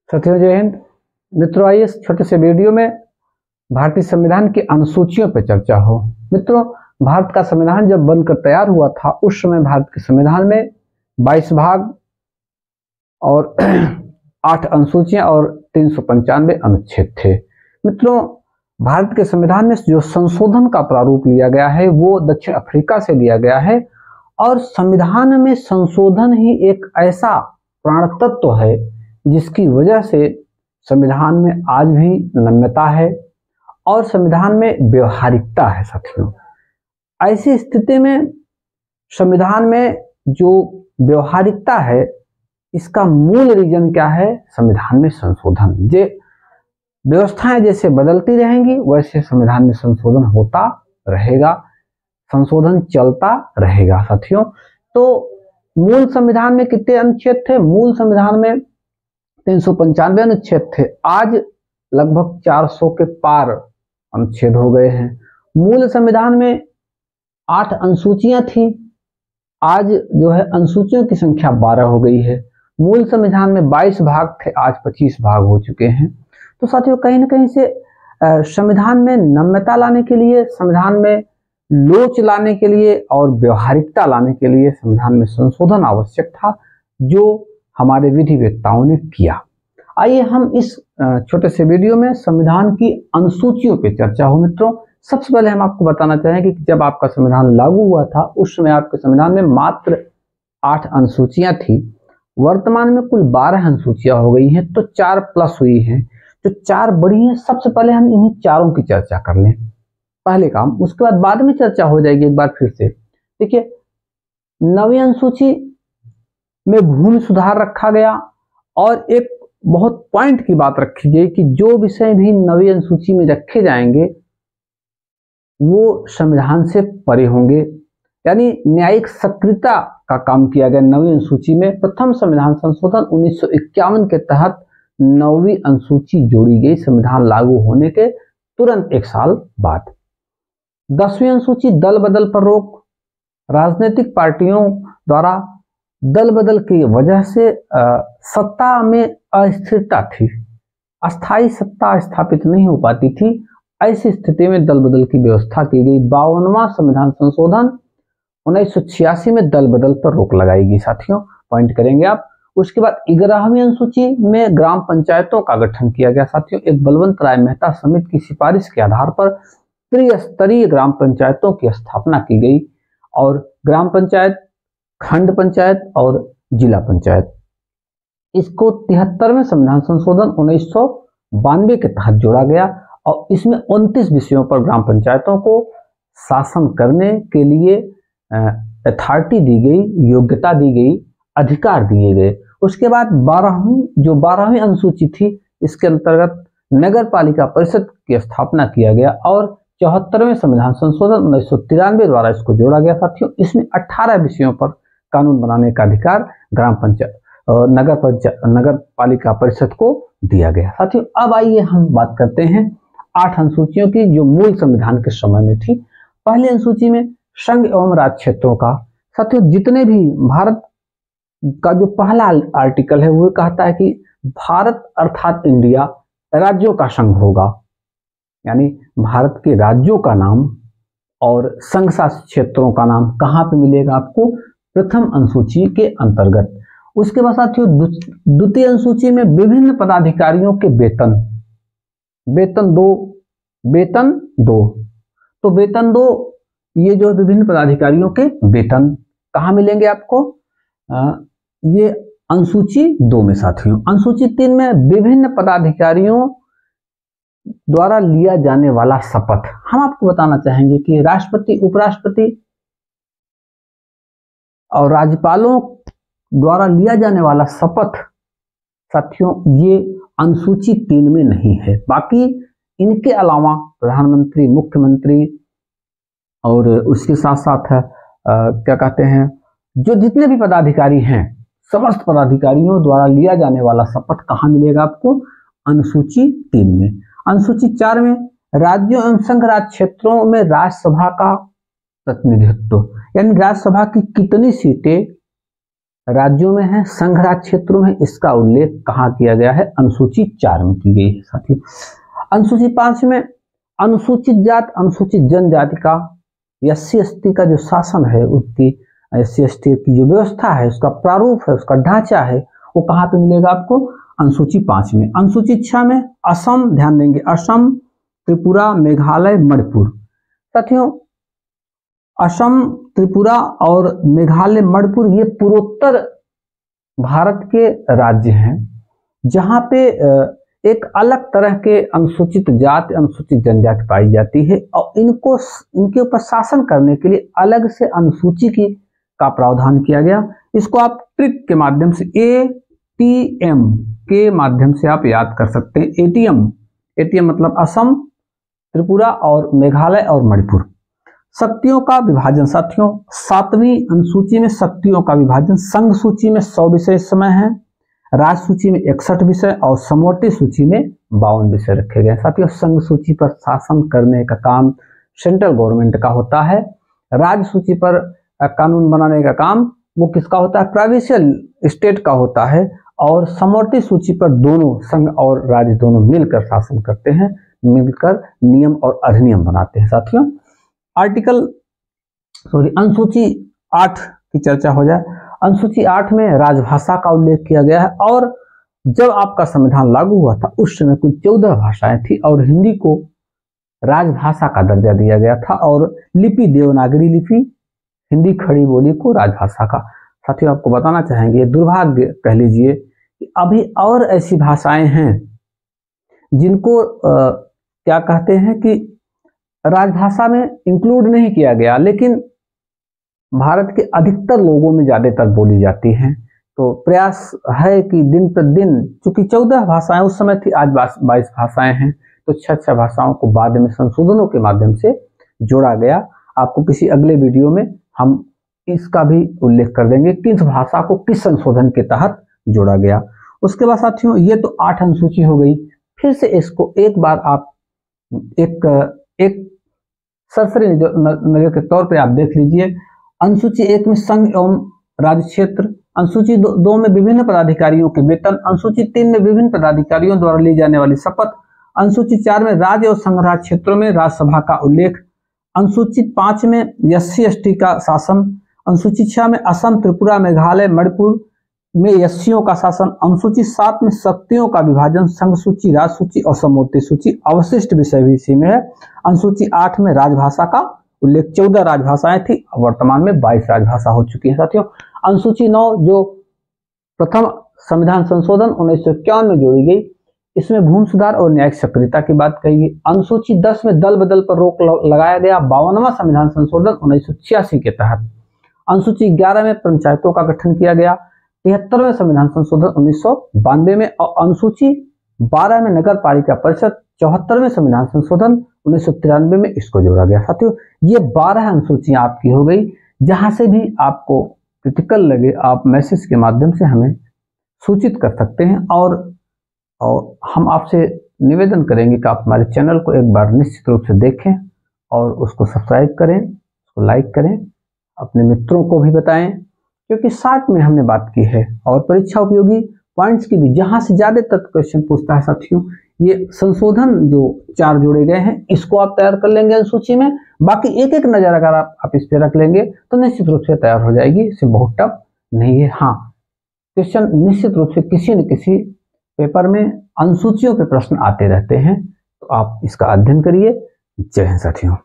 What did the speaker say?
साथियों जय हिंद। मित्रों आइए इस छोटे से वीडियो में भारतीय संविधान की अनुसूचियों पर चर्चा हो। मित्रों, भारत का संविधान जब बनकर तैयार हुआ था उस समय भारत के संविधान में 22 भाग और 8 अनुसूचियां और 395 अनुच्छेद थे। मित्रों, भारत के संविधान में जो संशोधन का प्रारूप लिया गया है वो दक्षिण अफ्रीका से लिया गया है और संविधान में संशोधन ही एक ऐसा प्राण तत्व है जिसकी वजह से संविधान में आज भी नम्यता है और संविधान में व्यवहारिकता है। साथियों, ऐसी स्थिति में संविधान में जो व्यवहारिकता है इसका मूल रीजन क्या है? संविधान में संशोधन। जे व्यवस्थाएं जैसे बदलती रहेंगी वैसे संविधान में संशोधन होता रहेगा, संशोधन चलता रहेगा। साथियों, तो मूल संविधान में कितने अनुच्छेद थे? मूल संविधान में 395 अनुच्छेद थे। आज लगभग 400 के पार अनुच्छेद हो गए हैं। मूल संविधान में 8 अनुसूचियां थी, आज जो है अनुसूचियों की संख्या 12 हो गई है। मूल संविधान में 22 भाग थे, आज 25 भाग हो चुके हैं। तो साथियों, कहीं ना कहीं से संविधान में नम्यता लाने के लिए, संविधान में लोच लाने के लिए और व्यवहारिकता लाने के लिए संविधान में संशोधन आवश्यक था, जो हमारे विधिवेत्ताओं ने किया। आइए हम इस छोटे से वीडियो में संविधान की अनुसूचियों पे चर्चा हो। मित्रों, सबसे पहले हम आपको बताना चाहेंगे कि जब आपका संविधान लागू हुआ था उस समय आपके संविधान में मात्र 8 अनुसूचियां थी। वर्तमान में कुल 12 अनुसूचियां हो गई हैं, तो 4 प्लस हुई हैं, तो 4 बड़ी हैं। सबसे पहले हम इन्हीं चारों की चर्चा कर लें, पहले काम। उसके बाद में चर्चा हो जाएगी एक बार फिर से। देखिए, 9वीं अनुसूची में भूमि सुधार रखा गया और एक बहुत पॉइंट की बात रखी गई कि जो विषय भी 9वीं अनुसूची में रखे जाएंगे वो संविधान से परे होंगे, यानी न्यायिक सक्रियता का काम किया गया 9वीं अनुसूची में। प्रथम संविधान संशोधन 1951 के तहत 9वीं अनुसूची जोड़ी गई संविधान लागू होने के तुरंत 1 साल बाद। 10वीं अनुसूची दल बदल पर रोक। राजनीतिक पार्टियों द्वारा दल बदल की वजह से सत्ता में अस्थिरता थी, अस्थायी सत्ता स्थापित नहीं हो पाती थी। ऐसी स्थिति में दल बदल की व्यवस्था की गई। 52वां संविधान संशोधन 1986 में दल बदल पर रोक लगाएगी। साथियों, पॉइंट करेंगे आप। उसके बाद 11वीं अनुसूची में ग्राम पंचायतों का गठन किया गया। साथियों, एक बलवंत राय मेहता समिति की सिफारिश के आधार पर त्रिस्तरीय ग्राम पंचायतों की स्थापना की गई और ग्राम पंचायत, खंड पंचायत और जिला पंचायत, इसको 73वें संविधान संशोधन 1992 के तहत जोड़ा गया और इसमें 29 विषयों पर ग्राम पंचायतों को शासन करने के लिए अथॉरिटी दी गई, योग्यता दी गई, अधिकार दिए गए। उसके बाद 12वीं अनुसूची थी, इसके अंतर्गत नगर पालिका परिषद की स्थापना किया गया और 74वें संविधान संशोधन 1993 द्वारा इसको जोड़ा गया। साथियों, इसमें 18 विषयों पर कानून बनाने का अधिकार ग्राम पंचायत नगर पालिका परिषद को दिया गया। साथियों, अब आइए हम बात करते हैं 8 अनुसूचियों की जो मूल संविधान के समय में थी। पहली अनुसूची में संघ एवं राज्य क्षेत्रों का। साथियों, जितने भी भारत का जो पहला आर्टिकल है वो कहता है कि भारत अर्थात इंडिया राज्यों का संघ होगा, यानी भारत के राज्यों का नाम और संघ शासित क्षेत्रों का नाम कहाँ पे मिलेगा आपको? प्रथम अनुसूची के अंतर्गत। उसके बाद साथियों, द्वितीय अनुसूची में विभिन्न पदाधिकारियों के वेतन दो। तो वेतन 2, ये जो विभिन्न पदाधिकारियों के वेतन कहाँ मिलेंगे आपको? ये अनुसूची 2 में। साथियों, अनुसूची 3 में विभिन्न पदाधिकारियों द्वारा लिया जाने वाला शपथ। हम आपको बताना चाहेंगे कि राष्ट्रपति, उपराष्ट्रपति और राज्यपालों द्वारा लिया जाने वाला शपथ, साथियों, ये अनुसूची 3 में नहीं है। बाकी इनके अलावा प्रधानमंत्री, मुख्यमंत्री और उसके साथ साथ क्या कहते हैं, जो जितने भी पदाधिकारी हैं, समस्त पदाधिकारियों द्वारा लिया जाने वाला शपथ कहाँ मिलेगा आपको? अनुसूची 3 में। अनुसूची 4 में राज्यों एवं संघ राज्य क्षेत्रों में राज्यसभा का प्रतिनिधित्व, यानी राज्यसभा की कितनी सीटें राज्यों में है, संघ राज्य क्षेत्रों में इसका उल्लेख कहाँ किया गया है? अनुसूची 4 में की गई है साथियों। अनुसूची 5 में अनुसूचित जाति अनुसूचित जनजाति का SC/ST का जो शासन है, उसकी SC/ST की जो व्यवस्था है, उसका प्रारूप है, उसका ढांचा है, वो कहाँ पे मिलेगा आपको? अनुसूची 5 में। अनुसूची 6 में असम, ध्यान देंगे, असम, त्रिपुरा, मेघालय, मणिपुर। साथियों असम, त्रिपुरा और मेघालय, मणिपुर ये पूर्वोत्तर भारत के राज्य हैं जहां पे एक अलग तरह के अनुसूचित जाति अनुसूचित जनजाति पाई जाती है और इनके ऊपर शासन करने के लिए अलग से अनुसूची का प्रावधान किया गया। इसको आप ट्रिक के माध्यम से ATM के माध्यम से आप याद कर सकते हैं। ATM मतलब असम, त्रिपुरा और मेघालय और मणिपुर। शक्तियों का विभाजन साथियों, 7वीं अनुसूची में शक्तियों का विभाजन, संघ सूची में 100 विषय इस समय है, राज्य सूची में 61 विषय और समवर्ती सूची में 52 विषय रखे गए। साथियों संघ सूची पर शासन करने का काम सेंट्रल गवर्नमेंट का होता है, राज्य सूची पर कानून बनाने का काम वो किसका होता है? प्रोविंशियल स्टेट का होता है। और समवर्ती सूची पर दोनों संघ और राज्य दोनों मिलकर शासन करते हैं, मिलकर नियम और अधिनियम बनाते हैं। साथियों अनुसूची 8 की चर्चा हो जाए। अनुसूची 8 में राजभाषा का उल्लेख किया गया है और जब आपका संविधान लागू हुआ था उस समय कुल 14 भाषाएं थी और हिंदी को राजभाषा का दर्जा दिया गया था और लिपि देवनागरी लिपि, हिंदी खड़ी बोली को राजभाषा का। साथियों आपको बताना चाहेंगे, दुर्भाग्य कह लीजिए कि अभी और ऐसी भाषाएं हैं जिनको क्या कहते हैं कि राजभाषा में इंक्लूड नहीं किया गया, लेकिन भारत के अधिकतर लोगों में ज्यादातर बोली जाती हैं। तो प्रयास है कि दिन प्रतिदिन, चूंकि 14 भाषाएं उस समय थी, आज 22 भाषाएं हैं, तो 6 भाषाओं को बाद में संशोधनों के माध्यम से जोड़ा गया। आपको किसी अगले वीडियो में हम इसका भी उल्लेख कर देंगे किस भाषा को किस संशोधन के तहत जोड़ा गया। उसके बाद साथियों ये तो 8 अनुसूची हो गई। फिर से इसको एक बार आप एक सरसरी नजर के तौर पे आप देख लीजिए। अनुसूची 1 में संघ एवं राज्य क्षेत्र, अनुसूची 2 में विभिन्न पदाधिकारियों के वेतन, अनुसूची 3 में विभिन्न पदाधिकारियों द्वारा ली जाने वाली शपथ, अनुसूची 4 में राज्य और संघ राज्य क्षेत्रों में राज्यसभा का उल्लेख, अनुसूची 5 में SC/ST का शासन, अनुसूची 6 में असम, त्रिपुरा, मेघालय, मणिपुर में SCओं का शासन, अनुसूची 7 में शक्तियों का विभाजन, संघ सूची, राज्य सूची और समवर्ती सूची, अवशिष्ट विषय भी इसी में है। अनुसूची 8 में राजभाषा का उल्लेख, 14 राजभाषाएं थी, वर्तमान में 22 राजभाषा हो चुकी है। साथियों अनुसूची 9 जो प्रथम संविधान संशोधन 1951 में जोड़ी गई, इसमें भूमि सुधार और न्यायिक सक्रियता की बात कही गई। अनुसूची 10 में दल बदल पर रोक लगाया गया, 52वां संविधान संशोधन 1986 के तहत। अनुसूची 11 में पंचायतों का गठन किया गया, 73वें संविधान संशोधन 1992 में, और अनुसूची 12 में नगर पालिका परिषद, 74वें संविधान संशोधन 1993 में इसको जोड़ा गया। साथियों ये 12 अनुसूचियां आपकी हो गई। जहां से भी आपको क्रिटिकल लगे आप मैसेज के माध्यम से हमें सूचित कर सकते हैं और हम आपसे निवेदन करेंगे कि आप हमारे चैनल को एक बार निश्चित रूप से देखें और उसको सब्सक्राइब करें, उसको लाइक करें, अपने मित्रों को भी बताएं, क्योंकि साथ में हमने बात की है और परीक्षा उपयोगी पॉइंट्स की भी जहां से ज्यादातर क्वेश्चन पूछता है। साथियों ये संशोधन जो 4 जोड़े गए हैं इसको आप तैयार कर लेंगे अनुसूची में, बाकी एक एक नजर अगर आप इस पे रख लेंगे तो निश्चित रूप से तैयार हो जाएगी। इससे बहुत टफ नहीं है। हाँ क्वेश्चन निश्चित रूप से किसी न किसी पेपर में अनुसूचियों के प्रश्न आते रहते हैं, तो आप इसका अध्ययन करिए। जय हिंद साथियों।